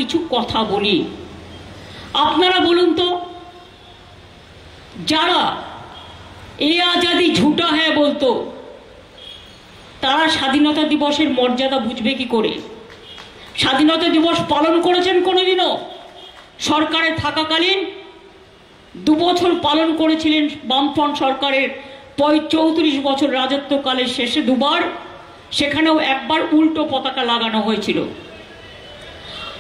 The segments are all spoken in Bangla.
কিছু কথা বলি। আপনারা বলুন তো, যারা এ আজাদি ঝুটা হ্যাঁ বলতো, তারা স্বাধীনতা দিবসের মর্যাদা বুঝবে কি করে? স্বাধীনতা দিবস পালন করেছেন কোনোদিনও? সরকারে থাকাকালীন 2 বছর পালন করেছিলেন বামফ্রন্ট সরকারের 34 বছর রাজত্বকালের শেষে 2 বার, সেখানেও একবার উল্টো পতাকা লাগানো হয়েছিল।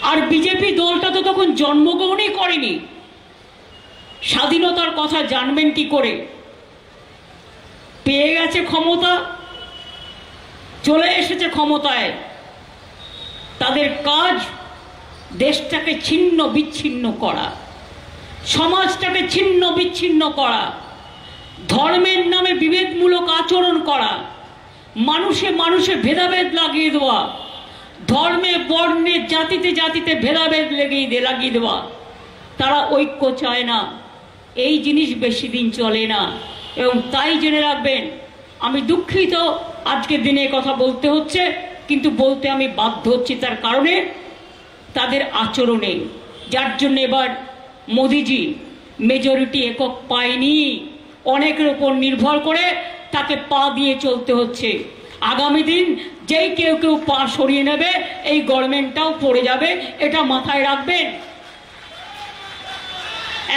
আর বিজেপি দলটা তো তখন জন্মগ্রহণই করেনি, স্বাধীনতার কথা জানবেন কি করে? পেয়ে গেছে ক্ষমতা, চলে এসেছে ক্ষমতায়, তাদের কাজ দেশটাকে ছিন্ন বিচ্ছিন্ন করা, সমাজটাকে ছিন্ন বিচ্ছিন্ন করা, ধর্মের নামে বিভেদমূলক আচরণ করা, মানুষে মানুষে ভেদাভেদ লাগিয়ে দেওয়া, ধর্মে বর্ণে জাতিতে জাতিতে ভেদাভেদ লাগিয়ে দেওয়া। তারা ঐক্য চায় না। এই জিনিস বেশি দিন চলে না। এবং তাই জেনে রাখবেন, আমি দুঃখিত আজকের দিনে কথা বলতে হচ্ছে, কিন্তু বলতে আমি বাধ্য হচ্ছি তার কারণে তাদের আচরণে, যার জন্য এবার মোদিজি মেজরিটি একক পায়নি, অনেকের উপর নির্ভর করে তাকে পা দিয়ে চলতে হচ্ছে। আগামী দিন যেই কেউ কেউ পা সরিয়ে নেবে, এই গভর্নমেন্টটাও পড়ে যাবে, এটা মাথায় রাখবেন।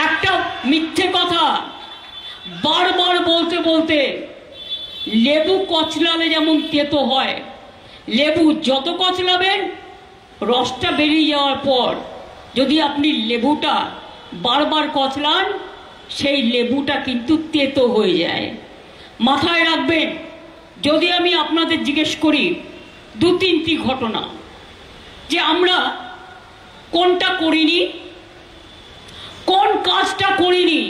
একটা মিথ্যে কথা বারবার বলতে বলতে, লেবু কচলালে যেমন তেতো হয়, লেবু যত কচলাবেন রসটা বেরিয়ে যাওয়ার পর যদি আপনি লেবুটা বারবার কচলান, সেই লেবুটা কিন্তু তেতো হয়ে যায়। মাথায় রাখবেন। যদি আমি আপনাদের জিজ্ঞেস করি 2-3টি ঘটনা, যে আমরা কোনটা করিনি, কোন কাজটা করিনি,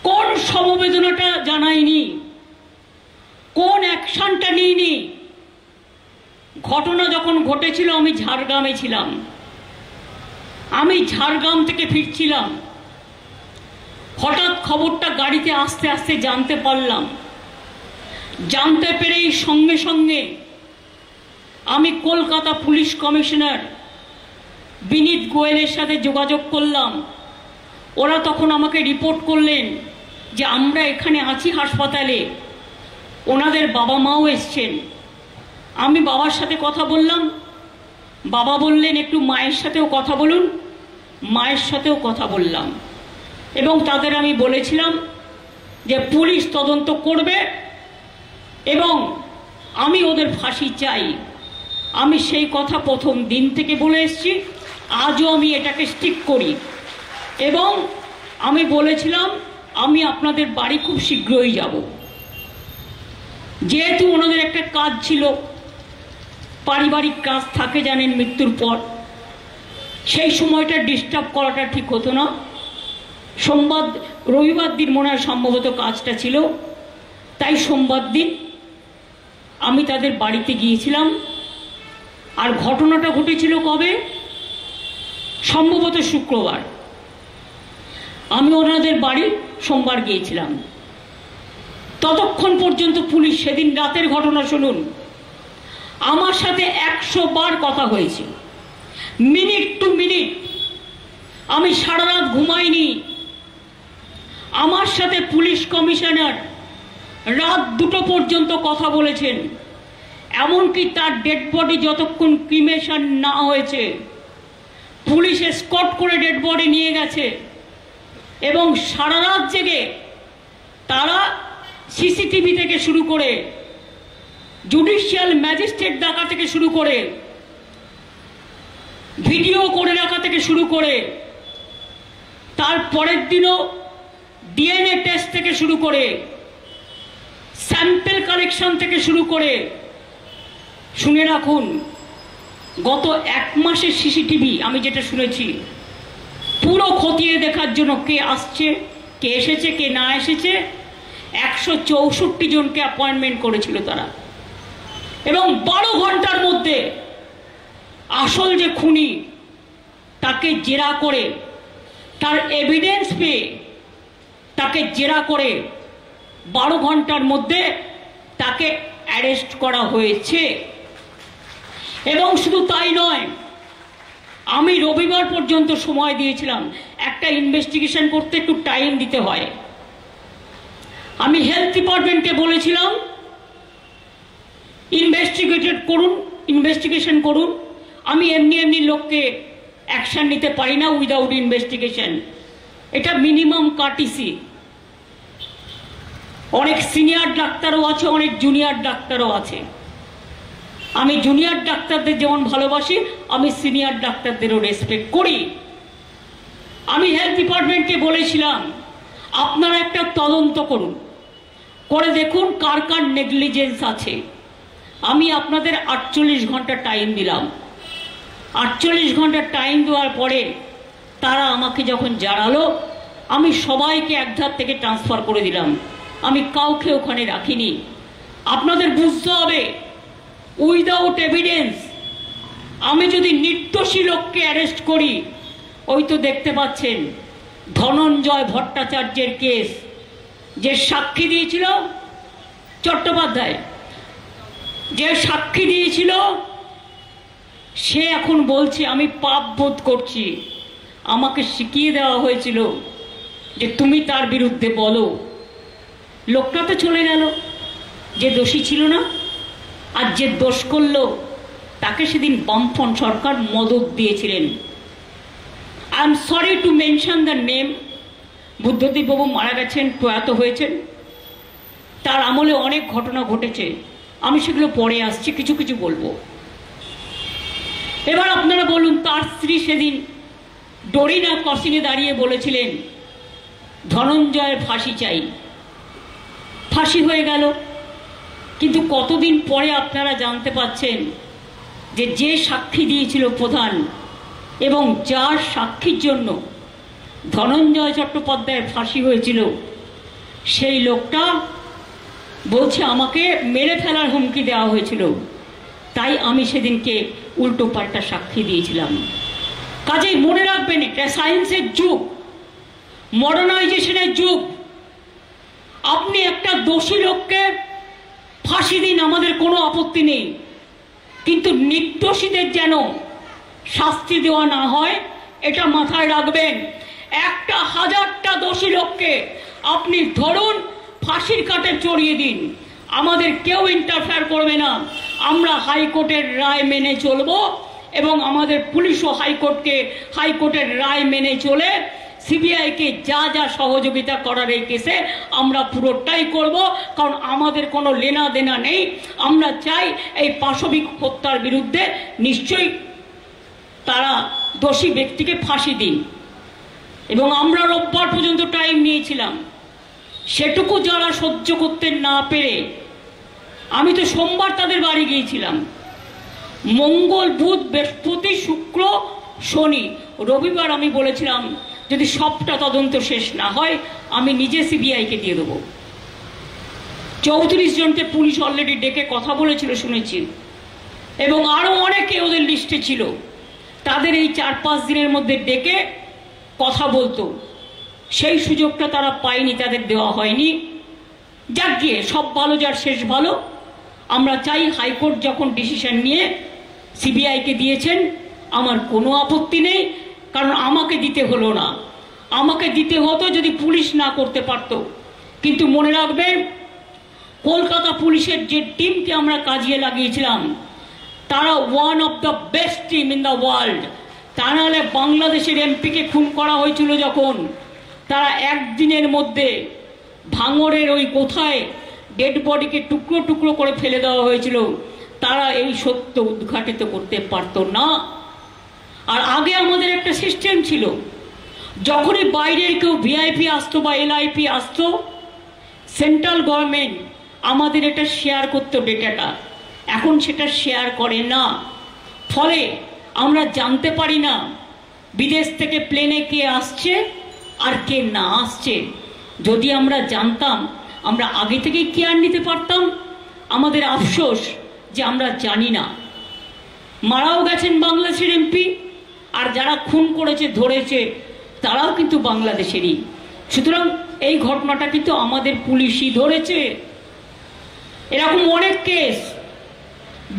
কোন সমবেদনাটা জানাইনি, কোন অ্যাকশনটা নিইনি। ঘটনা যখন ঘটেছিল আমি ঝাড়গ্রামে ছিলাম, আমি ঝাড়গ্রাম থেকে ফিরছিলাম, হঠাৎ খবরটা গাড়িতে আস্তে আস্তে জানতে পারলাম। জানতে পেরেই সঙ্গে সঙ্গে আমি কলকাতা পুলিশ কমিশনার বিনীত গোয়েলের সাথে যোগাযোগ করলাম। ওরা তখন আমাকে রিপোর্ট করলেন যে আমরা এখানে আছি হাসপাতালে, ওনাদের বাবা মাও এসছেন। আমি বাবার সাথে কথা বললাম, বাবা বললেন একটু মায়ের সাথেও কথা বলুন। মায়ের সাথেও কথা বললাম এবং তাদের আমি বলেছিলাম যে পুলিশ তদন্ত করবে এবং আমি ওদের ফাঁসি চাই। আমি সেই কথা প্রথম দিন থেকে বলে এসেছি, আজও আমি এটাকে স্টিক করি। এবং আমি বলেছিলাম আমি আপনাদের বাড়ি খুব শীঘ্রই যাব। যেহেতু ওনাদের একটা কাজ ছিল, পারিবারিক কাজ থাকে জানেন মৃত্যুর পর, সেই সময়টা ডিস্টার্ব করাটা ঠিক হতো না। সোমবার রবিবার দিন মনে হয় সম্ভবত কাজটা ছিল, তাই সোমবার দিন আমি তাদের বাড়িতে গিয়েছিলাম। আর ঘটনাটা ঘটেছিল কবে? সম্ভবত শুক্রবার। আমি ওনাদের বাড়ি সোমবার গিয়েছিলাম। ততক্ষণ পর্যন্ত পুলিশ, সেদিন রাতের ঘটনা শুনুন, আমার সাথে 100 বার কথা হয়েছে, মিনিট টু মিনিট। আমি সারা রাত ঘুমাইনি। আমার সাথে পুলিশ কমিশনার রাত 2টো পর্যন্ত কথা বলেছেন। এমনকি তার ডেড বডি যতক্ষণ ক্রিমেশন না হয়েছে, পুলিশ এসকর্ট করে ডেড বডি নিয়ে গেছে এবং সারা রাত জেগে তারা সিসিটিভি থেকে শুরু করে, জুডিশিয়াল ম্যাজিস্ট্রেট ডাকা থেকে শুরু করে, ভিডিও করে রাখা থেকে শুরু করে, তার পরের দিনও ডিএনএ টেস্ট থেকে শুরু করে, স্যাম্পল কালেকশন থেকে শুরু করে, শুনে রাখুন গত 1 মাসের সিসিটিভি আমি যেটা শুনেছি, পুরো খতিয়ে দেখার জন্য কে আসছে, কে এসেছে, কে না এসেছে, 164 জনকে অ্যাপয়েন্টমেন্ট করেছিল তারা। এবং 12 ঘন্টার মধ্যে আসল যে খুনি তাকে জেরা করে, তার এভিডেন্স পেয়ে তাকে জেরা করে 12 ঘন্টার মধ্যে তাকে অ্যারেস্ট করা হয়েছে। এবং শুধু তাই নয়, আমি রবিবার পর্যন্ত সময় দিয়েছিলাম, একটা ইনভেস্টিগেশন করতে একটু টাইম দিতে হয়। আমি হেলথ ডিপার্টমেন্টকে বলেছিলাম ইনভেস্টিগেশন করুন। আমি এমনি এমনি লোককে অ্যাকশন নিতে পারি না উইদাউট ইনভেস্টিগেশন, এটা মিনিমাম কার্টিসি। অনেক সিনিয়র ডাক্তারও আছে, অনেক জুনিয়র ডাক্তারও আছে। আমি জুনিয়র ডাক্তারদের যেমন ভালোবাসি, আমি সিনিয়র ডাক্তারদেরও রেসপেক্ট করি। আমি হেলথ ডিপার্টমেন্টকে বলেছিলাম আপনারা একটা তদন্ত করুন, করে দেখুন কার কার নেগলিজেন্স আছে। আমি আপনাদের 48 ঘন্টা টাইম দিলাম। 48 ঘন্টা টাইম দেওয়ার পরে তারা আমাকে যখন জানালো, আমি সবাইকে একধার থেকে ট্রান্সফার করে দিলাম, আমি কাউকে ওখানে রাখিনি। আপনাদের বুঝতে হবে উইদাউট এভিডেন্স আমি যদি নির্দোষী লোককে অ্যারেস্ট করি, ওই তো দেখতে পাচ্ছেন ধনঞ্জয় ভট্টাচার্যের কেস, যে সাক্ষী দিয়েছিল চট্টোপাধ্যায়, যে সাক্ষী দিয়েছিল সে এখন বলছে আমি পাপ বোধ করছি। আমাকে শিখিয়ে দেওয়া হয়েছিল যে তুমি তার বিরুদ্ধে বলো। লোকটা তো চলে গেল, যে দোষী ছিল না। আর যে দোষ করলো তাকে সেদিন বামফ্রন্ট সরকার মদত দিয়েছিলেন। I am sorry to mention the name. Buddhadeb বাবু মারা গেছেন, প্রয়াত হয়েছেন। তার আমলে অনেক ঘটনা ঘটেছে, আমি সেগুলো পরে আসছি, কিছু কিছু বলবো। এবার আপনারা বলুন, তার স্ত্রী সেদিন ডরিনা ক্রসিংয়ে দাঁড়িয়ে বলেছিলেন ধনঞ্জয়ের ফাঁসি চাই। ফাঁসি হয়ে গেল, কিন্তু কতদিন পরে আপনারা জানতে পাচ্ছেন যে যে সাক্ষী দিয়েছিল প্রধান এবং যার সাক্ষীর জন্য ধনঞ্জয় চট্টোপাধ্যায়ের ফাঁসি হয়েছিল, সেই লোকটা বলছে আমাকে মেরে ফেলার হুমকি দেওয়া হয়েছিল, তাই আমি সেদিনকে উল্টো পাল্টা সাক্ষী দিয়েছিলাম। কাজেই মনে রাখবেন, এটা সায়েন্সের যুগ, মডার্নাইজেশনের যুগ। আপনি একটা দোষী লোককে ফাঁসি দিন, আমাদের কোনো আপত্তি নেই, কিন্তু নির্দোষীদের যেন শাস্তি দেওয়া না হয়, এটা মাথায় রাখবেন। একটা হাজারটা দোষী লোককে আপনি ধরুন, ফাঁসির কাঠে চড়িয়ে দিন, আমাদের কেউ ইন্টারফেয়ার করবে না। আমরা হাইকোর্টের রায় মেনে চলবো এবং আমাদের পুলিশও হাইকোর্টের রায় মেনে চলে সিবিআইকে যা যা সহযোগিতা করার এই কেসে আমরা পুরোটাই করব, কারণ আমাদের কোনো লেনা দেনা নেই। আমরা চাই এই পাশবিক হত্যার বিরুদ্ধে নিশ্চয়ই তারা দোষী ব্যক্তিকে ফাঁসি দিন। এবং আমরা রোববার পর্যন্ত টাইম নিয়েছিলাম, সেটুকু যারা সহ্য করতে না পেরে, আমি তো সোমবার তাদের বাড়ি গিয়েছিলাম, মঙ্গল বুধ বৃহস্পতি শুক্র শনি রবিবার আমি বলেছিলাম যদি সবটা তদন্ত শেষ না হয় আমি নিজে সিবিআইকে দিয়ে দেবো। 34 জনকে পুলিশ অলরেডি ডেকে কথা বলেছিল শুনেছি, এবং আরো অনেকে ওদের লিস্টে ছিল, তাদের এই 4-5 দিনের মধ্যে ডেকে কথা বলতো। সেই সুযোগটা তারা পায়নি, তাদের দেওয়া হয়নি। যাক গিয়ে, সব ভালো যার শেষ ভালো। আমরা চাই হাইকোর্ট যখন ডিসিশন নিয়ে সিবিআইকে দিয়েছেন, আমার কোনো আপত্তি নেই, কারণ আমাকে দিতে হলো না। আমাকে দিতে হতো যদি পুলিশ না করতে পারতো। কিন্তু মনে রাখবেন, কলকাতা পুলিশের যে টিমকে আমরা কাজে লাগিয়েছিলাম, তারা one of the best team in the world. তা নাহলে বাংলাদেশের এমপিকে খুন করা হয়েছিল যখন, তারা একদিনের মধ্যে ভাঙড়ের ওই কোথায় ডেড বডিকে টুকরো টুকরো করে ফেলে দেওয়া হয়েছিল, তারা এই সত্য উদ্ঘাটিত করতে পারতো না। আর আগে আমাদের একটা সিস্টেম ছিল, যখনই বাইরের কেউ ভিআইপি আসতো বা এলআইপি আসতো, সেন্ট্রাল গভর্নমেন্ট আমাদের এটা শেয়ার করতো ডেটাটা। এখন সেটা শেয়ার করে না, ফলে আমরা জানতে পারি না বিদেশ থেকে প্লেনে কে আসছে আর কে না আসছে। যদি আমরা জানতাম, আমরা আগে থেকেই কেয়ার নিতে পারতাম। আমাদের আফসোস যে আমরা জানি না। মারাও গেছেন বাংলাদেশের এমপি, আর যারা খুন করেছে ধরেছে তারাও কিন্তু বাংলাদেশেরই। সুতরাং এই ঘটনাটা কিন্তু আমাদের পুলিশই ধরেছে। এরকম অনেক কেস,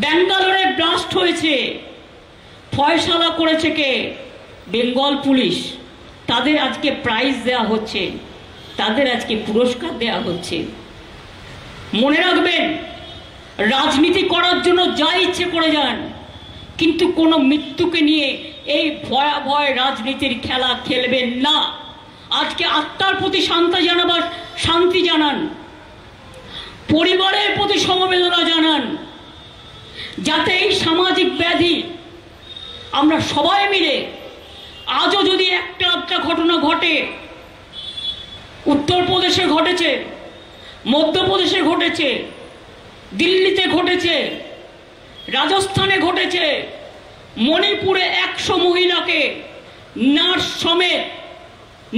ব্যাঙ্গালোরে ব্লাস্ট হয়েছে, ফয়সালা করেছে কে? বেঙ্গল পুলিশ। তাদের আজকে প্রাইজ দেয়া হচ্ছে, তাদের আজকে পুরস্কার দেয়া হচ্ছে। মনে রাখবেন, রাজনীতি করার জন্য যা ইচ্ছে করে যান, কিন্তু কোনো মৃত্যুকে নিয়ে এই ভয়াবহ রাজনীতির খেলা খেলবেন না। আজকে আত্মার প্রতি শান্তি জানান, পরিবারের প্রতি সমবেদনা জানান, যাতে এই সামাজিক ব্যাধি আমরা সবাই মিলে, আজও যদি একটা ঘটনা ঘটে, উত্তরপ্রদেশে ঘটেছে, মধ্যপ্রদেশে ঘটেছে, দিল্লিতে ঘটেছে, রাজস্থানে ঘটেছে, মণিপুরে 100 মহিলাকে নার্স সমেত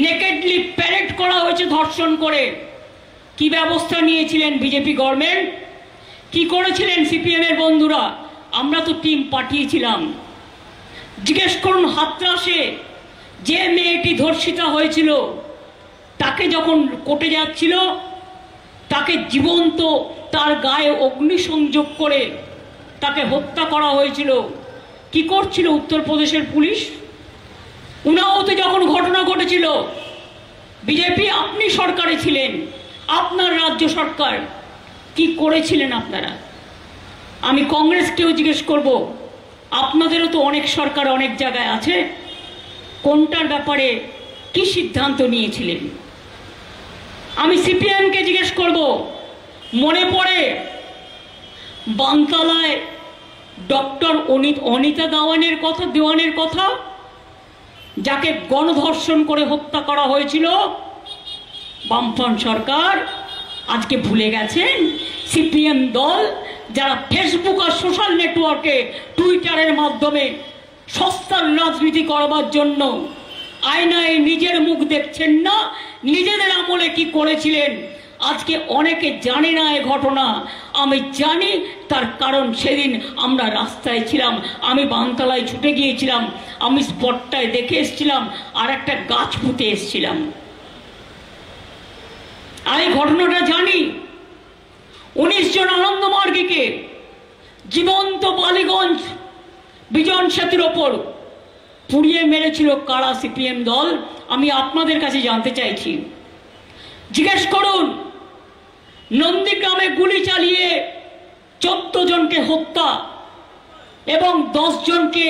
নেকেডলি প্যারেড করা হয়েছে ধর্ষণ করে। কি ব্যবস্থা নিয়েছিলেন বিজেপি গভর্নমেন্ট? কি করেছিলেন সিপিএম এর বন্ধুরা? আমরা তো টিম পাঠিয়েছিলাম। জিজ্ঞেস করুন, হাতরাসে যে মেয়েটি ধর্ষিতা হয়েছিল, তাকে যখন কোর্টে যাচ্ছিল, তাকে জীবন্ত তার গায়ে অগ্নিসংযোগ করে তাকে হত্যা করা হয়েছিল। কি করছিল উত্তরপ্রদেশের পুলিশ? উনাওতে যখন ঘটনা ঘটেছিল, বিজেপি আপনি সরকারে ছিলেন, আপনার রাজ্য সরকার, কি করেছিলেন আপনারা? আমি কংগ্রেসকেও জিজ্ঞেস করব, আপনাদেরও তো অনেক সরকার অনেক জায়গায় আছে, কোনটার ব্যাপারে কি সিদ্ধান্ত নিয়েছিলেন? আমি সিপিএমকে জিজ্ঞেস করব, মনে পড়ে বানতলায় ডক্টর অনিতা দেওয়ানের কথা, যাকে গণধর্ষণ করে হত্যা করা হয়েছিল? বামফ্রন্ট সরকার আজকে ভুলে গেছেন? সিপিএম দল যারা ফেসবুক আর সোশ্যাল নেটওয়ার্কে, টুইটারের মাধ্যমে সস্তার রাজনীতি করবার জন্য আয়নায় নিজের মুখ দেখছেন না, নিজেদের আমলে কি করেছিলেন আজকে অনেকে জানে না এই ঘটনা। আমি জানি, তার কারণ সেদিন আমরা রাস্তায় ছিলাম, আমি বানতলায় ছুটে গিয়েছিলাম, আমি স্পটটায় দেখে এসেছিলাম, আর একটা গাছ পুঁতে এসেছিলাম। আমি ঘটনাটা জানি। 19 জন আনন্দমার্গীকে জীবন্ত বালিগঞ্জ বিজন সেতুর ওপর পুড়িয়ে মেরেছিল কারা? সিপিএম দল। আমি আপনাদের কাছে জানতে চাইছি, জিজ্ঞেস করুন, নন্দীগ্রামে গুলি চালিয়ে 14 জনকে হত্যা এবং 10 জনকে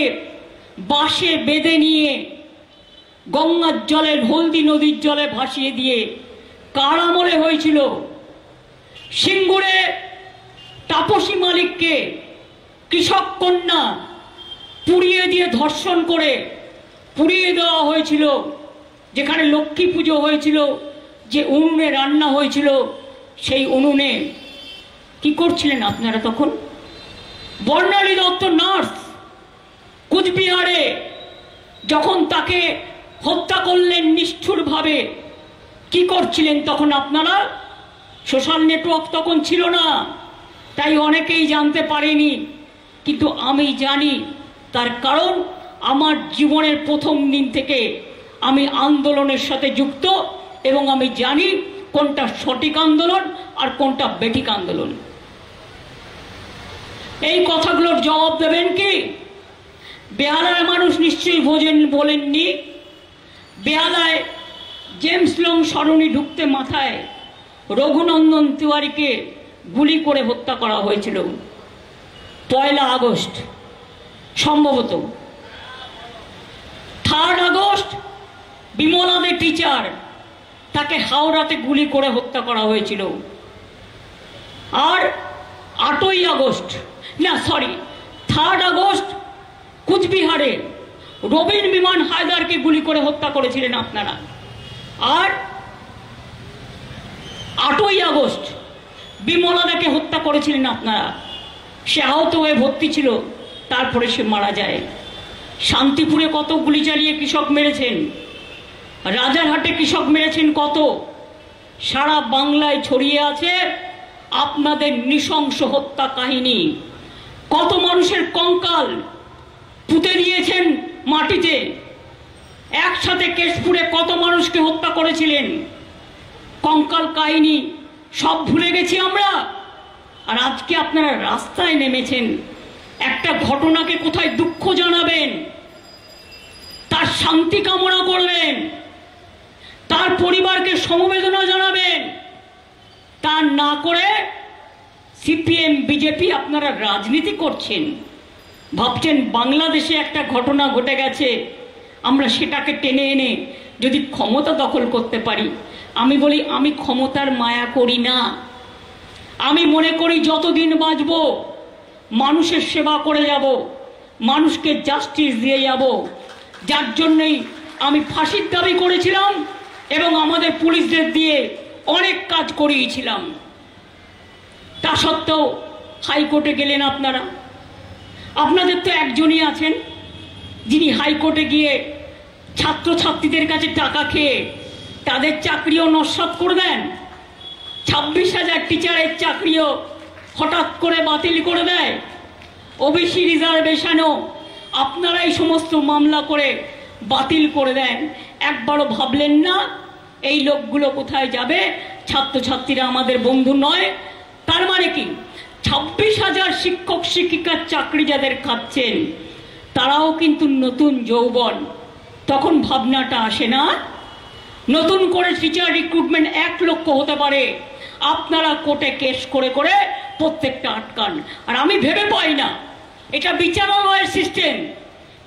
বাসে বেঁধে নিয়ে গঙ্গার জলে, হলদি নদীর জলে ভাসিয়ে দিয়ে কার আমলে হয়েছিল? সিঙ্গুরে তাপসী মালিককে কৃষক কন্যা পুড়িয়ে দিয়ে ধর্ষণ করে পুড়িয়ে দেওয়া হয়েছিল, যেখানে লক্ষ্মী পুজো হয়েছিল, যে উনুনে রান্না হয়েছিল, সেই উনুনে কি করছিলেন আপনারা তখন? বর্ণালী দত্ত নার্স কুচবিহারে যখন তাকে হত্যা করলেন নিষ্ঠুরভাবে, কি করছিলেন তখন আপনারা? সোশ্যাল নেটওয়ার্ক তখন ছিল না, তাই অনেকেই জানতে পারেনি, কিন্তু আমি জানি। তার কারণ আমার জীবনের প্রথম দিন থেকে আমি আন্দোলনের সাথে যুক্ত, এবং আমি জানি কোনটা সঠিক আন্দোলন আর কোনটা বেঠিক আন্দোলন। এই কথাগুলোর জবাব দেবেন কি? বেহালার মানুষ নিশ্চয়ই বলেননি। বেহালায় জেমস লং সরণি ঢুকতে মাথায় রঘুনন্দন তিওয়ারিকে গুলি করে হত্যা করা হয়েছিল 1 আগস্ট, সম্ভবত 3 আগস্ট বিমলা দে টিচার, তাকে হাওড়াতে গুলি করে হত্যা করা হয়েছিল। আর 3 আগস্ট কুচবিহারে রবিন বিমান হায়দারকে গুলি করে হত্যা করেছিলেন আপনারা। আর 8 আগস্ট বিমলাদাকে হত্যা করেছিলেন আপনারা। সে আহত হয়ে ভর্তি ছিল, তারপরে সে মারা যায়। শান্তিপুরে কত গুলি চালিয়ে কৃষক মেরেছেন, রাজারহাটে কৃষক মেরেছেন কত। সারা বাংলায় ছড়িয়ে আছে আপনাদের নৃশংস হত্যা কাহিনী। কত মানুষের কঙ্কাল পুঁতে দিয়েছেন মাটিতে। একসাথে কেশপুরে কত মানুষকে হত্যা করেছিলেন। কঙ্কাল কাহিনী সব ভুলে গেছি আমরা। আর আজকে আপনারা রাস্তায় নেমেছেন একটা ঘটনাকে কোথায় দুঃখ জানাবেন, তার শান্তি কামনা করবেন, তার পরিবারকে সমবেদনা জানাবেন, তা না করে সিপিএম বিজেপি আপনারা রাজনীতি করছেন। ভাবছেন বাংলাদেশে একটা ঘটনা ঘটে গেছে, আমরা সেটাকে টেনে এনে যদি ক্ষমতা দখল করতে পারি। আমি বলি, আমি ক্ষমতার মায়া করি না। আমি মনে করি যতদিন বাঁচব মানুষের সেবা করে যাব, মানুষকে জাস্টিস দিয়ে যাব। যার জন্যই আমি ফাঁসির দাবি করেছিলাম এবং আমাদের পুলিশদের দিয়ে অনেক কাজ করিয়েছিলাম। তা সত্ত্বেও হাইকোর্টে গেলেন আপনারা। আপনাদের তো একজনই আছেন যিনি হাইকোর্টে গিয়ে ছাত্রছাত্রীদের কাছে টাকা খেয়ে তাদের চাকরিও নস্যাৎ করে দেন। 26,000 টিচারের চাকরিও হঠাৎ করে বাতিল করে দেয়। ওবিসি রিজার্ভেশনও আপনারা এই সমস্ত মামলা করে বাতিল করে দেন। একবারও ভাবলেন না এই লোকগুলো কোথায় যাবে? ছাত্রছাত্রীরা আমাদের বন্ধু নয়। তার মানে কি 26,000 শিক্ষক শিক্ষিকার চাকরি যাদের খাচ্ছেন তারাও কিন্তু নতুন যৌবন। তখন ভাবনাটা আসে না নতুন করে টিচার রিক্রুটমেন্ট 1 লক্ষ হতে পারে। আপনারা কোর্টে কেস করে করে প্রত্যেকটা আটকান। আর আমি ভেবে পাই না এটা বিচারালয়ের সিস্টেম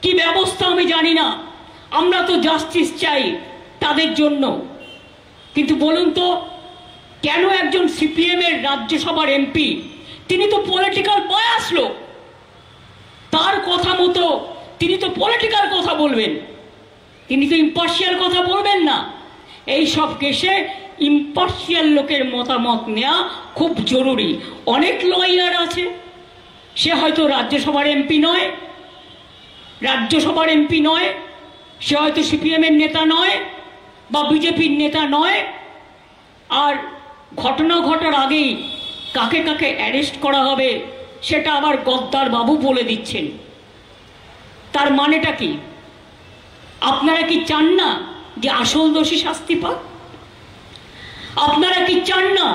কি ব্যবস্থা আমি জানি না। আমরা তো জাস্টিস চাই তাদের জন্য, কিন্তু বলুন তো কেন একজন সিপিএম এর রাজ্যসভার এমপি, তিনি তো পলিটিক্যাল বায়াস লোক, তার কথা মতো তিনি তো পলিটিক্যাল কথা বলবেন, তিনি তো ইম্পার্শিয়াল কথা বলবেন না। এই সব কেসে ইম্পার্শিয়াল লোকের মতামত নেওয়া খুব জরুরি। অনেক লয়ার আছে, সে হয়তো রাজ্যসভার এমপি নয়, সে হয়তো সিপিএম এর নেতা নয় বা বিজেপির নেতা নয়। আর ঘটনা ঘটার আগেই কাকে কাকে অ্যারেস্ট করা হবে সেটা আবার গদ্দার বাবু বলে দিচ্ছেন। তার মানেটা কি? আপনারা কি চান না যে আসল দোষী শাস্তি পাক? আপনারা কি চান না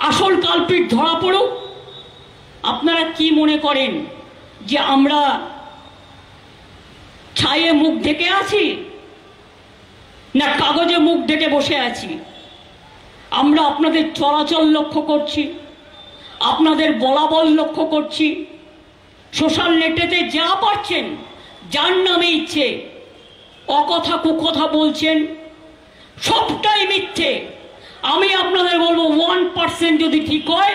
আসল কালপিট ধরা পড়ুক? আপনারা কি মনে করেন যে আমরা ছায়ে মুখ ঢেকে আছি না কাগজে মুখ ঢেকে বসে আছি? আমরা আপনাদের চলাচল লক্ষ্য করছি, আপনাদের বলাবল লক্ষ্য করছি। সোশ্যাল নেটেতে যা পাচ্ছেন, যার নামে ইচ্ছে অকথা কুকথা বলছেন, সবটাই মিথ্যে। আমি আপনাদের বলবো 1% যদি ঠিক হয়,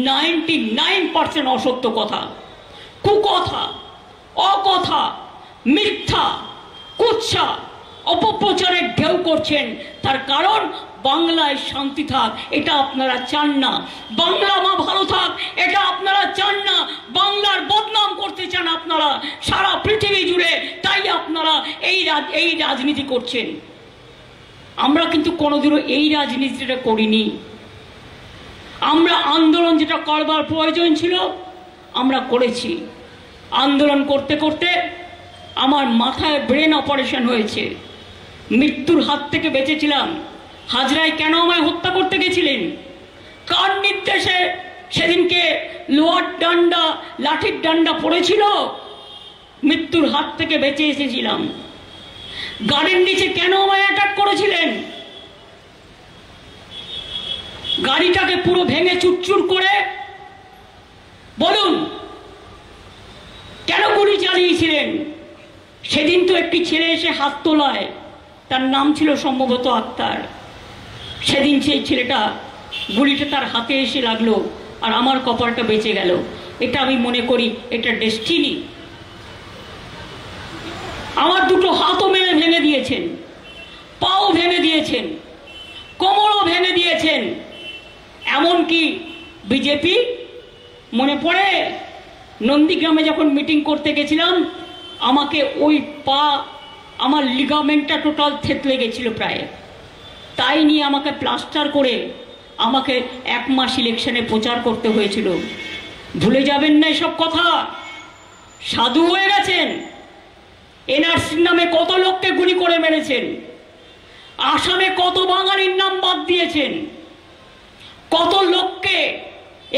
99% অসত্য কথা, কুকথা, অকথা, মিথ্যা, কুৎসা, অপপ্রচারের ঢেউ করছেন। তার কারণ বাংলায় শান্তি থাক এটা আপনারা চান না, বাংলা মা ভালো থাক এটা আপনারা চান না, বাংলার বদনাম করতে চান আপনারা সারা পৃথিবী জুড়ে। তাই আপনারা এই রাজনীতি করছেন। আমরা কিন্তু কোনোদিনও এই রাজনীতিটা করিনি। আমরা আন্দোলন যেটা করবার প্রয়োজন ছিল আমরা করেছি। আন্দোলন করতে করতে আমার মাথায় ব্রেন অপারেশন হয়েছে, মৃত্যুর হাত থেকে বেঁচেছিলাম। হাজরায় কেন আমায় হত্যা করতে গেছিলেন? কার নির্দেশে সেদিনকে লোহার ডান্ডা, লাঠির ডান্ডা পড়েছিল? মৃত্যুর হাত থেকে বেঁচে এসেছিলাম। গাড়ির নিচে কেন আমায় অ্যাটাক করেছিলেন? গাড়িটাকে পুরো ভেঙে চুরচুর করে বলুন কেন গুলি চালিয়েছিলেন? সেদিন তো একটি ছেলে এসে হাত তোলায়, তার নাম ছিল সম্ভবত আক্তার। সেদিন সেই ছেলেটা গুলিটা তার হাতে এসে লাগলো আর আমার কপালটা বেঁচে গেল। এটা আমি মনে করি এটা ডেস্টিনি। আমার দুটো হাতও ভেঙে দিয়েছেন, পাও ভেঙে দিয়েছেন, কোমরও ভেঙে দিয়েছেন। এমনকি বিজেপি, মনে পড়ে নন্দীগ্রামে যখন মিটিং করতে গেছিলাম, আমাকে ওই পা, আমার লিগামেন্টটা টোটাল থেতলে গেছিল প্রায়, তাই নিয়ে আমাকে প্লাস্টার করে আমাকে 1 মাস ইলেকশনে প্রচার করতে হয়েছিল। ভুলে যাবেন না এসব কথা। সাধু হয়ে গেছেন। এনআরসির নামে কত লোককে গুলি করে মেরেছেন, আসামে কত বাঙালির নাম বাদ দিয়েছেন, কত লোককে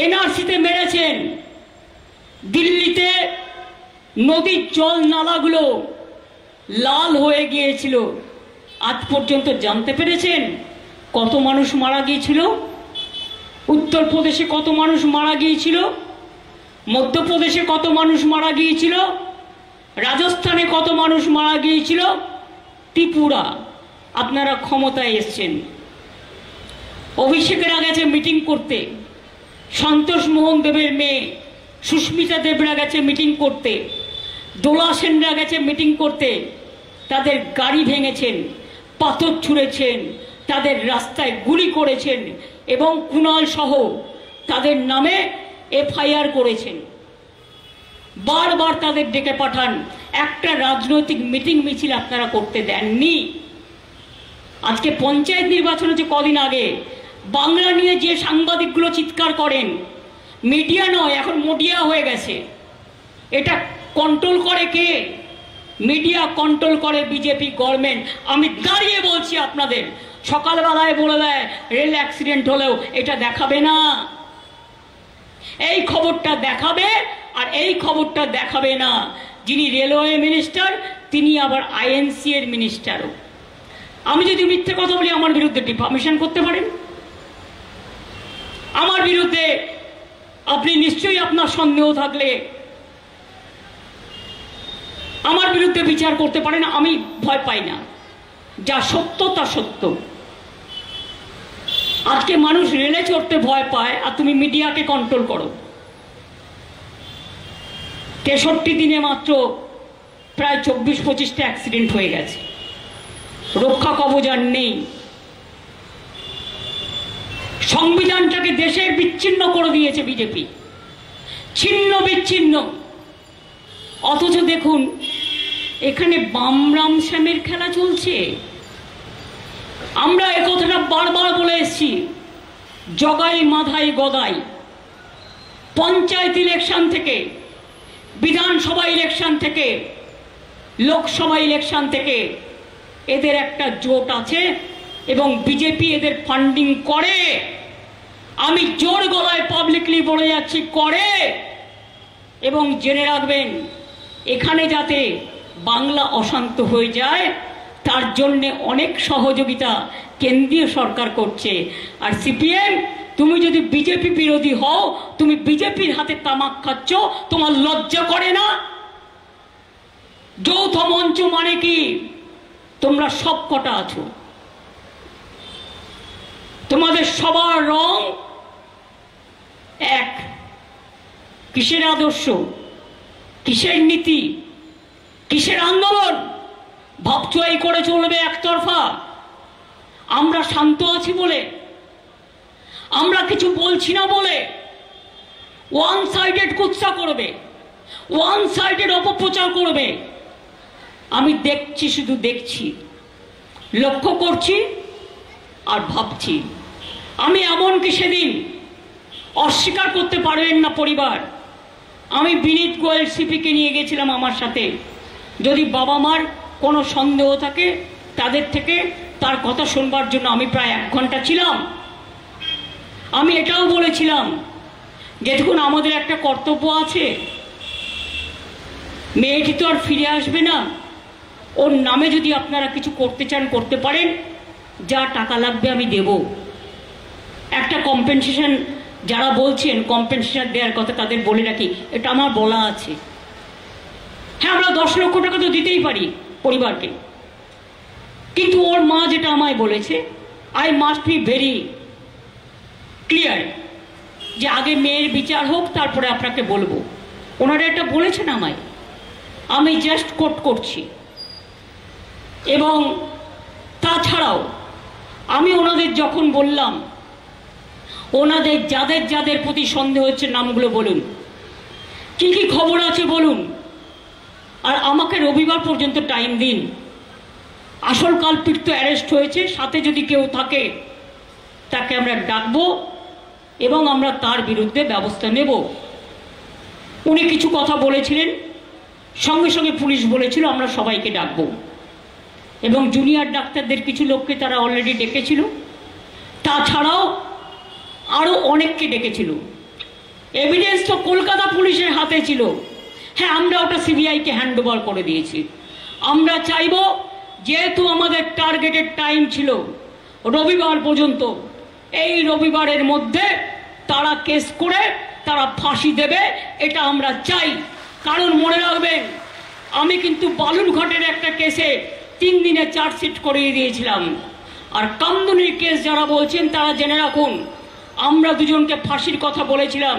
এনআরসিতে মেরেছেন। দিল্লিতে নদীর জল নালাগুলো লাল হয়ে গিয়েছিল। আজ পর্যন্ত জানতে পেরেছেন কত মানুষ মারা গিয়েছিল? উত্তরপ্রদেশে কত মানুষ মারা গিয়েছিল? মধ্যপ্রদেশে কত মানুষ মারা গিয়েছিল? রাজস্থানে কত মানুষ মারা গিয়েছিল? ত্রিপুরা। আপনারা ক্ষমতায় এসছেন, অভিষেকেরা গেছে মিটিং করতে, সন্তোষ মোহন দেবের মেয়ে সুস্মিতা দেবরা গেছে মিটিং করতে, দোলা সেনরা গেছে মিটিং করতে। তাদের গাড়ি ভেঙেছেন, পাথর ছুঁড়েছেন, তাদের রাস্তায় গুলি করেছেন এবং কুণাল সহ তাদের নামে এফআইআর করেছেন। বারবার তাদের ডেকে পাঠান, একটা রাজনৈতিক মিটিং মিছিল আপনারা করতে দেননি। আজকে পঞ্চায়েত নির্বাচন হচ্ছে কদিন আগে, বাংলা নিয়ে যে সাংবাদিকগুলো চিৎকার করেন, মিডিয়া নয় এখন মোডিয়া হয়ে গেছে, এটা কন্ট্রোল করে কে? মিডিয়া কন্ট্রোল করে বিজেপি গভর্নমেন্ট। আমি দাঁড়িয়ে বলছি আপনাদের, সকালবেলায় বলে দেয় রেল অ্যাক্সিডেন্ট হলেও এটা দেখাবে না, এই খবরটা দেখাবে, আর এই খবরটা দেখাবে না যিনি রেলওয়ে মিনিস্টার, তিনি আবার আইএনসি এর মিনিস্টারও। আমি যদি মিথ্যে কথা বলি আমার বিরুদ্ধে ডিফামেশন করতে পারেন, আমার বিরুদ্ধে আপনি নিশ্চয়ই আপনার সন্দেহ থাকলে আমার বিরুদ্ধে বিচার করতে পারেন, আমি ভয় পাই না। যা সত্য তা সত্য। আজকে মানুষ রেলে চড়তে ভয় পায় আর তুমি মিডিয়াকে কন্ট্রোল করো। 63 দিনে মাত্র প্রায় 24-25টা অ্যাক্সিডেন্ট হয়ে গেছে, রক্ষা কবচ আর নেই। সংবিধানটাকে দেশের বিচ্ছিন্ন করে দিয়েছে বিজেপি, ছিন্ন বিচ্ছিন্ন। অথচ দেখুন এখানে বাম রাম শ্যামের খেলা চলছে। আমরা একথাটা বারবার বলে এসেছি, জগাই মাথায় গদাই। পঞ্চায়েত ইলেকশন থেকে, বিধানসভা ইলেকশন থেকে, লোকসভা ইলেকশন থেকে এদের একটা জোট আছে এবং বিজেপি এদের ফান্ডিং করে। আমি জোর গলায় পাবলিকলি বলে যাচ্ছি, করে। এবং জেনে রাখবেন, এখানে যাতে বাংলা অশান্ত হয়ে যায় তার জন্যে অনেক সহযোগিতা কেন্দ্রীয় সরকার করছে। আর সিপিএম, তুমি যদি বিজেপি বিরোধী হও, তুমি বিজেপির হাতে তামাক খাচ্ছ, তোমার লজ্জা করে না? যৌথ মঞ্চ মানে কি? তোমরা সব কটা আছো, তোমাদের সবার রং এক। কিসের আদর্শ, কিসের নীতি, কিসের আন্দোলন? ভাবছো এই করে চলবে একতরফা? আমরা শান্ত আছি বলে, আমরা কিছু বলছি না বলে ওয়ান সাইডেড কুৎসা করবে, ওয়ান সাইডেড অপপ্রচার করবে। আমি দেখছি, শুধু দেখছি, লক্ষ্য করছি আর ভাবছি। আমি এমনকি সেদিন অস্বীকার করতে পারবেন না পরিবার, আমি বিনীত গোয়েল সিপিকে নিয়ে গেছিলাম আমার সাথে। যদি বাবা মার কোনো সন্দেহ থাকে তাদের থেকে তার কথা শুনবার জন্য আমি প্রায় 1 ঘন্টা ছিলাম। আমি এটাও বলেছিলাম যে দেখুন, আমাদের একটা কর্তব্য আছে, মেয়েটি তো আর ফিরে আসবে না, ওর নামে যদি আপনারা কিছু করতে চান করতে পারেন, যা টাকা লাগবে আমি দেব। একটা কম্পেনসেশন, যারা বলছেন কম্পেনসেশন দেওয়ার কথা তাদের বলে রাখি, এটা আমার বলা আছে। হ্যাঁ, আমরা 10 লক্ষ টাকা তো দিতেই পারি পরিবারকে, কিন্তু ওর মা যেটা আমায় বলেছে, I must be very clear, যে আগে মেয়ের বিচার হোক তারপরে আপনাকে বলবো। ওনারা এটা বলেছেন আমায়, আমি জাস্ট কোট করছি। এবং তাছাড়াও আমি ওনাদের যখন বললাম, ওনাদের যাদের যাদের প্রতি সন্দেহ হচ্ছে নামগুলো বলুন, কি কি খবর আছে বলুন, আর আমাকে রবিবার পর্যন্ত টাইম দিন। আসল কালপিট তো অ্যারেস্ট হয়েছে, সাথে যদি কেউ থাকে তাকে আমরা ডাকবো এবং আমরা তার বিরুদ্ধে ব্যবস্থা নেব। উনি কিছু কথা বলেছিলেন, সঙ্গে সঙ্গে পুলিশ বলেছিল আমরা সবাইকে ডাকবো, এবং জুনিয়র ডাক্তারদের কিছু লোককে তারা অলরেডি ডেকেছিল, তাছাড়াও আরও অনেককে ডেকেছিল। এভিডেন্স তো কলকাতা পুলিশের হাতে ছিল। হ্যাঁ, আমরা ওটা সিবিআইকে হ্যান্ড ওভার করে দিয়েছি। আমরা চাইব, যেহেতু আমাদের টার্গেটেড টাইম ছিল রবিবার পর্যন্ত, এই রবিবারের মধ্যে তারা কেস করে তারা ফাঁসি দেবে, এটা আমরা চাই। কারণ মনে রাখবেন, আমি কিন্তু বালুরঘাটের একটা কেসে 3 দিনে চার্জশিট করিয়ে দিয়েছিলাম। আর কামদুনির কেস যারা বলছেন তারা জেনে রাখুন, আমরা দুজনকে ফাঁসির কথা বলেছিলাম,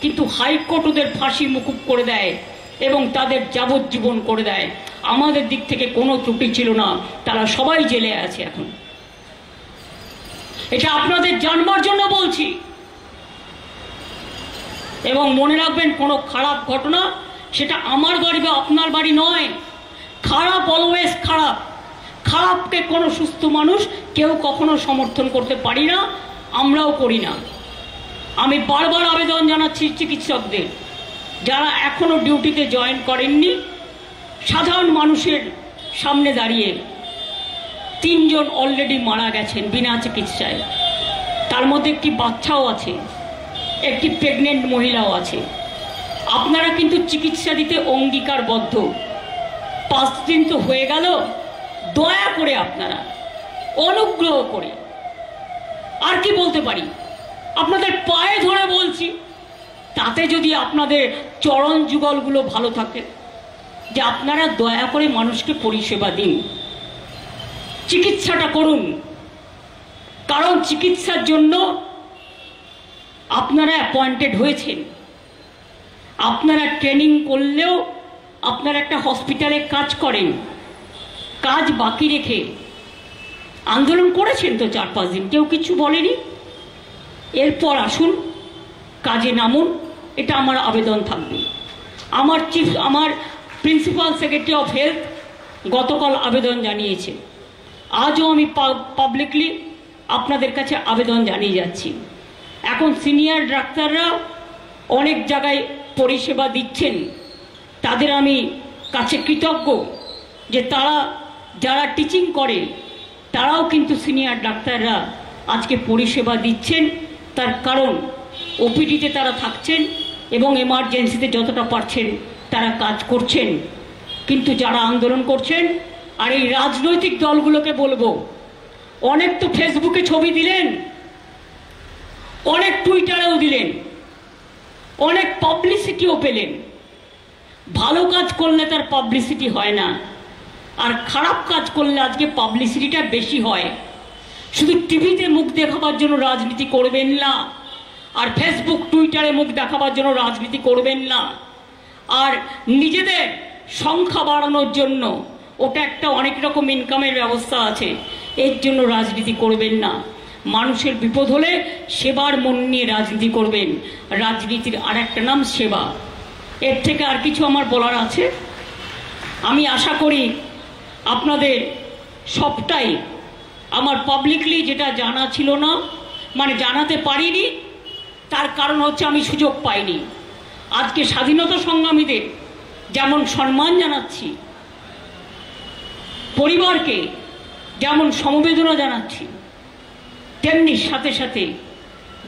কিন্তু হাইকোর্ট ওদের ফাঁসি মুকুব করে দেয় এবং তাদের যাবজ্জীবন করে দেয়। আমাদের দিক থেকে কোনো ত্রুটি ছিল না, তারা সবাই জেলে আছে এখন। এটা আপনাদের জানবার জন্য বলছি। এবং মনে রাখবেন, কোনো খারাপ ঘটনা সেটা আমার বাড়ি বা আপনার বাড়ি নয়। খারাপ অলওয়েজ খারাপ। খারাপকে কোনো সুস্থ মানুষ কেউ কখনো সমর্থন করতে পারি না, আমরাও করি না। আমি বারবার আবেদন জানাচ্ছি চিকিৎসকদের, যারা এখনো ডিউটিতে জয়েন করেননি, সাধারণ মানুষের সামনে দাঁড়িয়ে 3 জন অলরেডি মারা গেছেন বিনা চিকিৎসায়। তার মধ্যে একটি বাচ্চাও আছে, একটি প্রেগনেন্ট মহিলাও আছে। আপনারা কিন্তু চিকিৎসা দিতে অঙ্গীকারবদ্ধ। 5 দিন তো হয়ে গেল, দয়া করে আপনারা অনুগ্রহ করে, আর কি বলতে পারি, আপনাদের পায়ে ধরে বলছি, তাতে যদি আপনাদের চরণ যুগলগুলো ভালো থাকে, যে আপনারা দয়া করে মানুষকে পরিষেবা দিন, চিকিৎসাটা করুন। কারণ চিকিৎসার জন্য আপনারা অ্যাপয়েন্টেড হয়েছেন। আপনারা ট্রেনিং করলেও আপনারা একটা হসপিটালে কাজ করেন, কাজ বাকি রেখে আন্দোলন করেছেন তো 4-5 দিন, কেউ কিছু বলেনি। এরপর আসুন, কাজে নামুন, এটা আমার আবেদন থাকবে। আমার প্রিন্সিপাল সেক্রেটারি অফ হেলথ গতকাল আবেদন জানিয়েছে। আজও আমি পাবলিকলি আপনাদের কাছে আবেদন জানিয়ে যাচ্ছি। এখন সিনিয়র ডাক্তাররা অনেক জায়গায় পরিষেবা দিচ্ছেন, তাদের আমি কাছে কৃতজ্ঞ যে তারা যারা টিচিং করে তারাও কিন্তু সিনিয়র ডাক্তাররা আজকে পরিষেবা দিচ্ছেন। তার কারণ ওপিডিতে তারা থাকছেন এবং এমার্জেন্সিতে যতটা পারছেন তারা কাজ করছেন। কিন্তু যারা আন্দোলন করছেন, আর এই রাজনৈতিক দলগুলোকে বলবো, অনেক তো ফেসবুকে ছবি দিলেন, অনেক টুইটারেও দিলেন, অনেক পাবলিসিটিও পেলেন। ভালো কাজ করলে তার পাবলিসিটি হয় না, আর খারাপ কাজ করলে আজকে পাবলিসিটিটা বেশি হয়। শুধু টিভিতে মুখ দেখাবার জন্য রাজনীতি করবেন না, আর ফেসবুক টুইটারে মুখ দেখাবার জন্য রাজনীতি করবেন না, আর নিজেদের সংখ্যা বাড়ানোর জন্য, ওটা একটা অনেক রকম ইনকামের ব্যবস্থা আছে, এর জন্য রাজনীতি করবেন না। মানুষের বিপদ হলে সেবার মন নিয়ে রাজনীতি করবেন। রাজনীতির আর একটা নাম সেবা। এর থেকে আর কিছু আমার বলার আছে? আমি আশা করি আপনাদের সবটাই আমার পাবলিকলি যেটা জানা ছিল না, মানে জানাতে পারিনি, তার কারণ হচ্ছে আমি সুযোগ পাইনি। আজকে স্বাধীনতা সংগ্রামীদের যেমন সম্মান জানাচ্ছি, পরিবারকে যেমন সমবেদনা জানাচ্ছি, তেমনি সাথে সাথে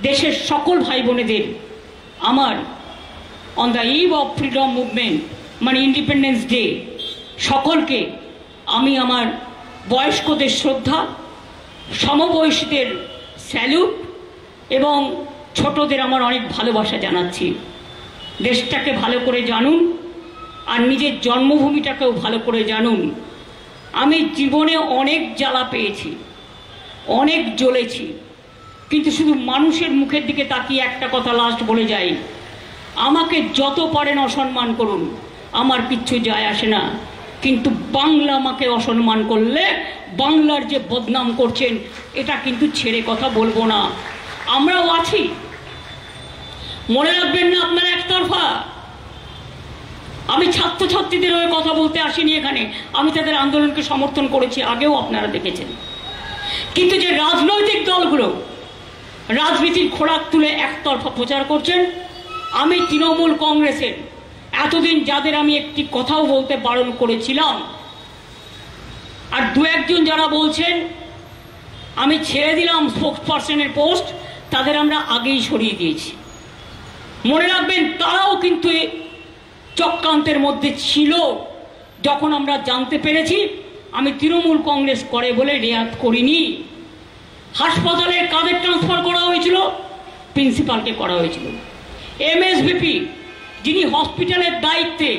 দেশের সকল ভাই বোনেদের আমার on the eve of freedom movement, মানে ইন্ডিপেন্ডেন্স ডে, সকলকে আমি আমার বয়স্কদের শ্রদ্ধা, সমবয়সীদের স্যালুট এবং ছোটদের আমার অনেক ভালোবাসা জানাচ্ছি। দেশটাকে ভালো করে জানুন, আর নিজের জন্মভূমিটাকেও ভালো করে জানুন। আমি জীবনে অনেক জ্বালা পেয়েছি, অনেক জ্বলেছি, কিন্তু শুধু মানুষের মুখের দিকে তাকিয়ে একটা কথা লাস্ট বলে যাই, আমাকে যত পারেন অসম্মান করুন, আমার কিচ্ছু যায় আসে না, কিন্তু বাংলা আমাকে অসম্মান করলে বাংলার যে বদনাম করছেন এটা কিন্তু ছেড়ে কথা বলবো না। আমরাও আছি, মনে রাখবেন না আপনারা একতরফা। আমি ছাত্রছাত্রীদের হয়ে কথা বলতে আসিনি এখানে, আমি তাদের আন্দোলনকে সমর্থন করেছি, আগেও আপনারা দেখেছেন। কিন্তু যে রাজনৈতিক দলগুলো রাজনীতির খোরাক তুলে একতরফা প্রচার করছেন, আমি তৃণমূল কংগ্রেসের এতদিন যাদের আমি একটি কথাও বলতে বারণ করেছিলাম, আর 2-1 যারা বলছেন আমি ছেড়ে দিলাম স্পোক্স পার্সনের পোস্ট, তাদের আমরা আগেই সরিয়ে দিয়েছি। মনে রাখবেন তারাও কিন্তু চক্রান্তের মধ্যে ছিল। যখন আমরা জানতে পেরেছি, আমি তৃণমূল কংগ্রেস করে বলে রেয়াত করিনি। হাসপাতালে কাদের ট্রান্সফার করা হয়েছিল? প্রিন্সিপালকে করা হয়েছিল। এমএসভিপি যিনি হসপিটালের দায়িত্বে,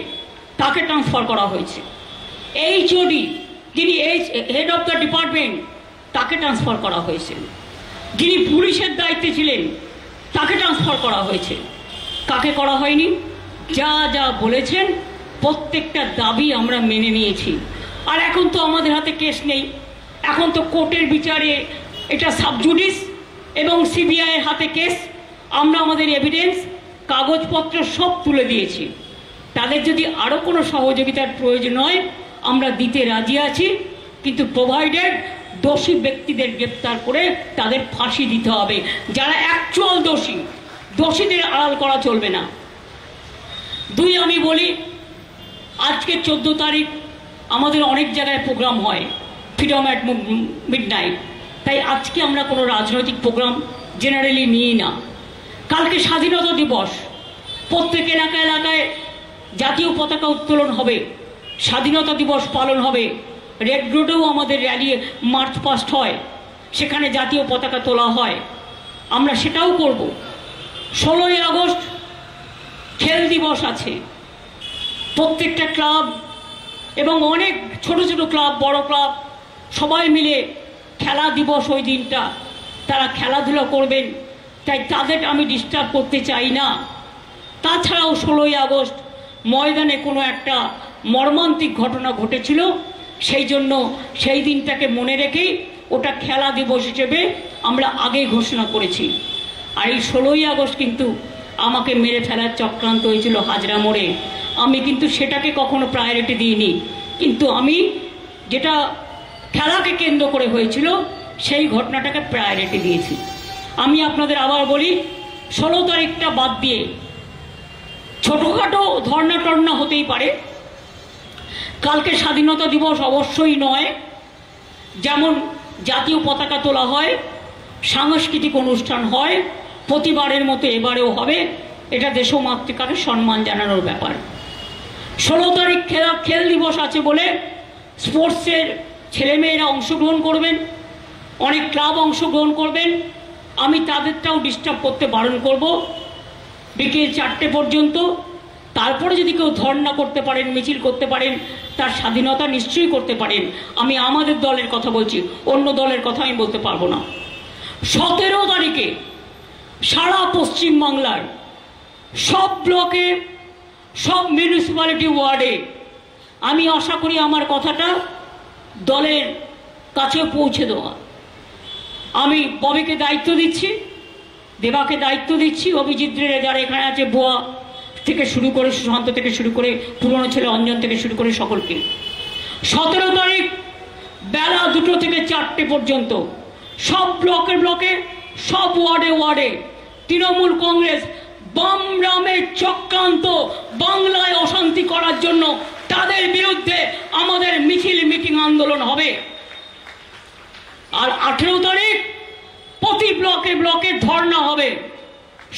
তাকে ট্রান্সফার করা হয়েছে। এইচওডি যিনি হেড অফ দ্য ডিপার্টমেন্ট, তাকে ট্রান্সফার করা হয়েছে। যিনি পুলিশের দায়িত্বে ছিলেন, তাকে ট্রান্সফার করা হয়েছে। কাকে করা হয়নি? যা যা বলেছেন প্রত্যেকটা দাবি আমরা মেনে নিয়েছি। আর এখন তো আমাদের হাতে কেস নেই, এখন তো কোর্টের বিচারে এটা সাবজুডিস এবং সিবিআইয়ের হাতে কেস। আমরা আমাদের এভিডেন্স কাগজপত্র সব তুলে দিয়েছি। তাদের যদি আরও কোনো সহযোগিতার প্রয়োজন হয় আমরা দিতে রাজি আছি, কিন্তু প্রোভাইডেড দোষী ব্যক্তিদের গ্রেপ্তার করে তাদের ফাঁসি দিতে হবে। যারা অ্যাকচুয়াল দোষী, দোষীদের আড়াল করা চলবে না। দুই, আমি বলি আজকে 14 তারিখ আমাদের অনেক জায়গায় প্রোগ্রাম হয়, ফ্রিডম অ্যাট মিডনাইট, তাই আজকে আমরা কোনো রাজনৈতিক প্রোগ্রাম জেনারেলি নিই না। কালকে স্বাধীনতা দিবস, প্রত্যেক এলাকায় এলাকায় জাতীয় পতাকা উত্তোলন হবে, স্বাধীনতা দিবস পালন হবে। রেড রোডেও আমাদের র্যালি মার্চ পাস্ট হয়, সেখানে জাতীয় পতাকা তোলা হয়, আমরা সেটাও করব। 16ই আগস্ট খেল দিবস আছে। প্রত্যেকটা ক্লাব এবং অনেক ছোট ছোট ক্লাব, বড় ক্লাব সবাই মিলে খেলা দিবস ওই দিনটা তারা খেলাধুলা করবেন, তাই তাদের আমি ডিস্টার্ব করতে চাই না। তাছাড়াও 16ই আগস্ট ময়দানে কোনো একটা মর্মান্তিক ঘটনা ঘটেছিল, সেই জন্য সেই দিনটাকে মনে রেখেই ওটা খেলা দিবস হিসেবে আমরা আগেই ঘোষণা করেছি। আর এই 16ই আগস্ট কিন্তু আমাকে মেরে ফেলার চক্রান্ত হয়েছিল হাজরা মোড়ে, আমি কিন্তু সেটাকে কখনো প্রায়োরিটি দিইনি। কিন্তু আমি যেটা খেলাকে কেন্দ্র করে হয়েছিল সেই ঘটনাটাকে প্রায়োরিটি দিয়েছি। আমি আপনাদের আবার বলি, 16 তারিখটা বাদ দিয়ে ছোটোখাটো ধর্না টর্না হতেই পারে। কালকে স্বাধীনতা দিবস অবশ্যই নয়, যেমন জাতীয় পতাকা তোলা হয়, সাংস্কৃতিক অনুষ্ঠান হয়, প্রতিবারের মতো এবারেও হবে। এটা দেশমাতৃকাকে সম্মান জানানোর ব্যাপার। 16 তারিখ খেল দিবস আছে বলে স্পোর্টসের ছেলেমেয়েরা অংশগ্রহণ করবেন, অনেক ক্লাব অংশগ্রহণ করবেন, আমি তাদেরটাও ডিস্টার্ব করতে বারণ করব বিকেল 4টে পর্যন্ত। তারপরে যদি কেউ ধর্ণা করতে পারেন, মিছিল করতে পারেন, তার স্বাধীনতা নিশ্চয়ই করতে পারেন। আমি আমাদের দলের কথা বলছি, অন্য দলের কথা আমি বলতে পারবো না। 17 তারিখে সারা পশ্চিমবাংলার সব ব্লকে, সব মিউনিসিপ্যালিটি ওয়ার্ডে আমি আশা করি আমার কথাটা দলের কাছে পৌঁছে দেওয়া। আমি ববিকে দায়িত্ব দিচ্ছি, দেবাকে দায়িত্ব দিচ্ছি, অভিজিৎ রে যারা এখানে আছে, বোয়া থেকে শুরু করে, সুশান্ত থেকে শুরু করে, পুরনো ছেলে অঞ্জন থেকে শুরু করে সকলকে। 17 তারিখ বেলা 2টো থেকে 4টে পর্যন্ত সব ব্লকে ব্লকে, সব ওয়ার্ডে ওয়ার্ডে তৃণমূল কংগ্রেস বাম রামের চক্রান্ত, বাংলায় অশান্তি করার জন্য তাদের বিরুদ্ধে আমাদের মিছিল, মিটিং, আন্দোলন হবে। আর 18 তারিখ প্রতি ব্লকে ব্লকে ধর্ণা হবে,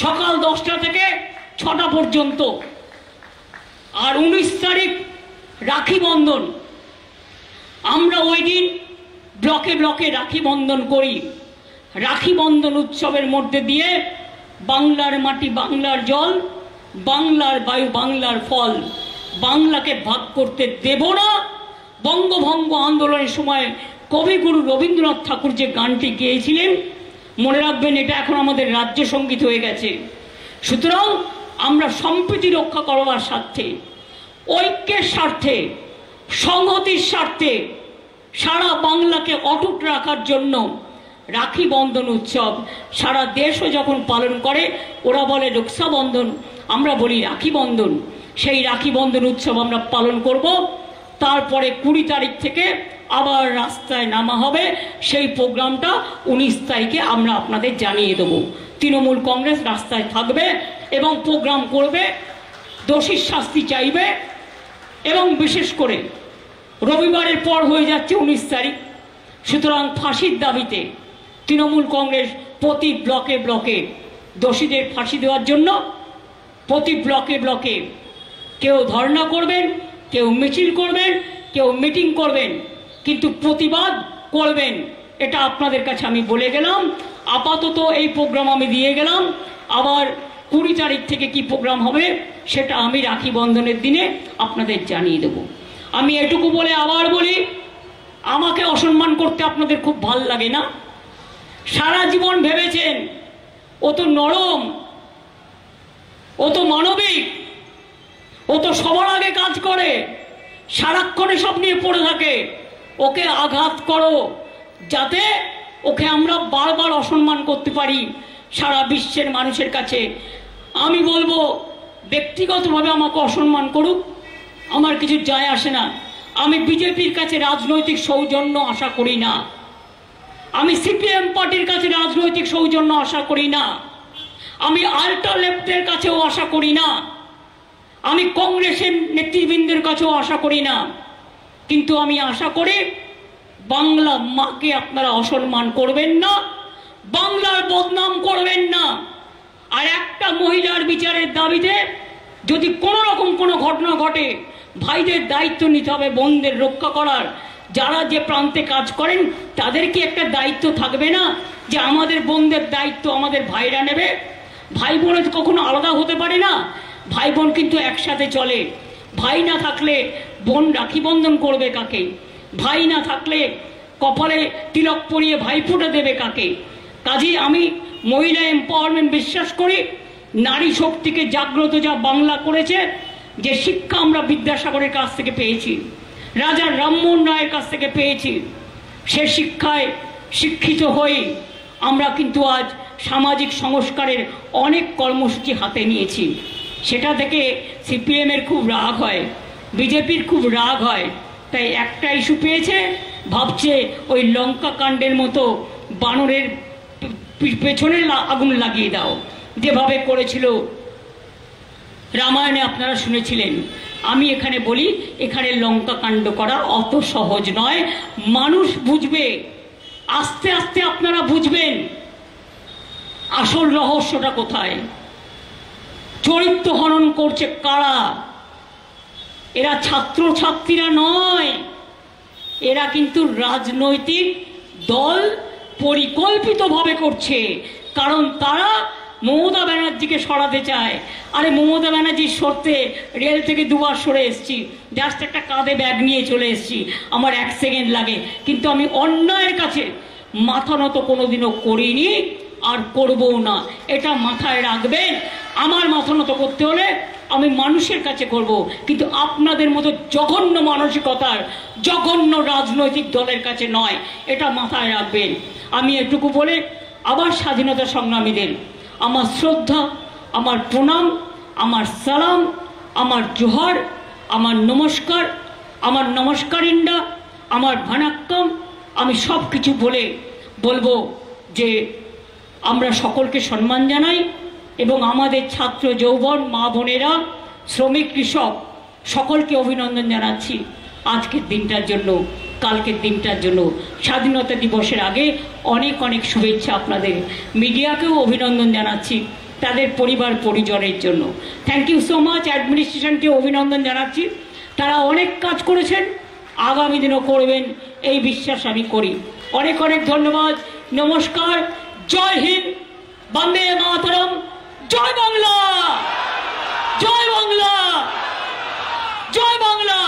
সকাল 10টা থেকে 6টা পর্যন্ত। আর 19 তারিখ রাখি বন্ধন, আমরা ওই দিন ব্লকে ব্লকে রাখি বন্ধন করি। রাখি বন্ধন উৎসবের মধ্যে দিয়ে বাংলার মাটি, বাংলার জল, বাংলার বায়ু, বাংলার ফল, বাংলাকে ভাগ করতে দেব না। বঙ্গভঙ্গ আন্দোলনের সময় কবিগুরু রবীন্দ্রনাথ ঠাকুর যে গানটি গেয়েছিলেন, মনে রাখবেন এটা এখন আমাদের রাজ্য সঙ্গীত হয়ে গেছে। সুতরাং আমরা সম্প্রীতি রক্ষা করবার স্বার্থে, ঐক্যের স্বার্থে, সংহতির স্বার্থে, সারা বাংলাকে অটুট রাখার জন্য রাখি বন্ধন উৎসব সারা দেশও যখন পালন করে, ওরা বলে রক্ষাবন্ধন, আমরা বলি রাখি বন্ধন। সেই রাখি বন্ধন উৎসব আমরা পালন করব। তারপরে 20 তারিখ থেকে আবার রাস্তায় নামা হবে। সেই প্রোগ্রামটা 19 তারিখে আমরা আপনাদের জানিয়ে দেব। তৃণমূল কংগ্রেস রাস্তায় থাকবে এবং প্রোগ্রাম করবে, দোষীর শাস্তি চাইবে। এবং বিশেষ করে রবিবারের পর হয়ে যাচ্ছে 19 তারিখ, সুতরাং ফাঁসির দাবিতে তৃণমূল কংগ্রেস প্রতি ব্লকে ব্লকে দোষীদের ফাঁসি দেওয়ার জন্য প্রতি ব্লকে ব্লকে কেউ ধর্ণা করবেন, কেউ মিছিল করবেন, কেউ মিটিং করবেন, কিন্তু প্রতিবাদ করবেন। এটা আপনাদের কাছে আমি বলে গেলাম। আপাতত এই প্রোগ্রাম আমি দিয়ে গেলাম। আবার 20 তারিখ থেকে কি প্রোগ্রাম হবে সেটা আমি রাখি বন্ধনের দিনে আপনাদের জানিয়ে দেব। আমি এটুকু বলে আবার বলি, আমাকে অসম্মান করতে আপনাদের খুব ভাল লাগে না? সারা জীবন ভেবেছেন ও তো নরম, ও তো মানবিক, ও তো সবার আগে কাজ করে, সারাক্ষণ সব নিয়ে পড়ে থাকে। ওকে আঘাত করো যাতে ওকে আমরা বারবার অসম্মান করতে পারি সারা বিশ্বের মানুষের কাছে। আমি বলবো ব্যক্তিগতভাবে আমাকে অসম্মান করুক, আমার কিছু যায় আসে না। আমি বিজেপির কাছে রাজনৈতিক সৌজন্য আশা করি না, আমি সিপিএম পার্টির কাছে রাজনৈতিক সৌজন্য আশা করি না, আমি আল্ট্রা লেফটের কাছেও আশা করি না, আমি কংগ্রেসের নেতৃবৃন্দের কাছেও আশা করি না। কিন্তু আমি আশা করি বাংলা মাকে আপনারা অসম্মান করবেন না, বাংলার বদনাম করবেন না। আর একটা মহিলার বিচারের দাবিতে যদি কোনো রকম কোনো ঘটনা ঘটে, ভাইদের দায়িত্ব নিতে হবে বোনদের রক্ষা করার। যারা যে প্রান্তে কাজ করেন তাদের কি একটা দায়িত্ব থাকবে না যে আমাদের বোনদের দায়িত্ব আমাদের ভাইরা নেবে? ভাই বোনের কখনো আলাদা হতে পারে না, ভাই বোন কিন্তু একসাথে চলে। ভাই না থাকলে বোন রাখি বন্ধন করবে কাকে? ভাই না থাকলে কপালে তিলক পরিয়ে ভাইফোঁটা দেবে কাকে? কাজেই আমি মহিলা এম্পাওয়ারমেন্ট বিশ্বাস করি। নারী শক্তিকে জাগ্রত যা বাংলা করেছে, যে শিক্ষা আমরা বিদ্যাসাগরের কাছ থেকে পেয়েছি, রাজা রামমোহন রায়ের কাছ থেকে পেয়েছি, সে শিক্ষায় শিক্ষিত হয়ে আমরা কিন্তু আজ সামাজিক সংস্কারের অনেক কর্মসূচি হাতে নিয়েছি। সেটা থেকে সিপিএমের খুব রাগ হয়, বিজেপির খুব রাগ হয়। তাই একটা ইস্যু পেয়েছে, ভাবছে ওই লঙ্কা কাণ্ডের মতো বানরের পেছনে আগুন লাগিয়ে দাও, যেভাবে করেছিল রামায়ণে আপনারা শুনেছিলেন। আমি এখানে বলি, এখানে লঙ্কা কাণ্ড করা অত সহজ নয়। মানুষ বুঝবে, আস্তে আস্তে আপনারা বুঝবেন আসল রহস্যটা কোথায়, চরিত্র হনন করছে কারা। এরা ছাত্র ছাত্রীরা নয়, এরা কিন্তু রাজনৈতিক দল পরিকল্পিতভাবে করছে। কারণ তারা মমতা ব্যানার্জিকে সরাতে চায়। আরে মমতা ব্যানার্জির সরতে রেল থেকে 2 বার সরে এসেছি, জাস্ট একটা কাঁধে ব্যাগ নিয়ে চলে এসেছি, আমার 1 সেকেন্ড লাগে। কিন্তু আমি অন্যায়ের কাছে মাথা নত কোনোদিনও করিনি, আর করবও না। এটা মাথায় রাখবেন। আমার মাথা নত করতে হলে আমি মানুষের কাছে করব, কিন্তু আপনাদের মতো জঘন্য মানসিকতার জঘন্য রাজনৈতিক দলের কাছে নয়। এটা মাথায় রাখবেন। আমি এটুকু বলে আবার স্বাধীনতা সংগ্রামীদের আমার শ্রদ্ধা, আমার প্রণাম, আমার সালাম, আমার জোহার, আমার নমস্কার, আমার নমস্কারিন্ডা, আমার ভানাক্কাম, আমি সব কিছু বলবো যে আমরা সকলকে সম্মান জানাই এবং আমাদের ছাত্র যৌবন মা বোনেরা, শ্রমিক, কৃষক সকলকে অভিনন্দন জানাচ্ছি আজকের দিনটার জন্য, কালকের দিনটার জন্য। স্বাধীনতা দিবসের আগে অনেক অনেক শুভেচ্ছা আপনাদের। মিডিয়াকেও অভিনন্দন জানাচ্ছি তাদের পরিবার পরিজনের জন্য। Thank you so much. অ্যাডমিনিস্ট্রেশনকে অভিনন্দন জানাচ্ছি, তারা অনেক কাজ করেছেন, আগামী দিনও করবেন এই বিশ্বাস আমি করি। অনেক অনেক ধন্যবাদ। নমস্কার। জয় হিন্দ, বন্দে মাতরম, জয় বাংলা, জয় বাংলা, জয় বাংলা।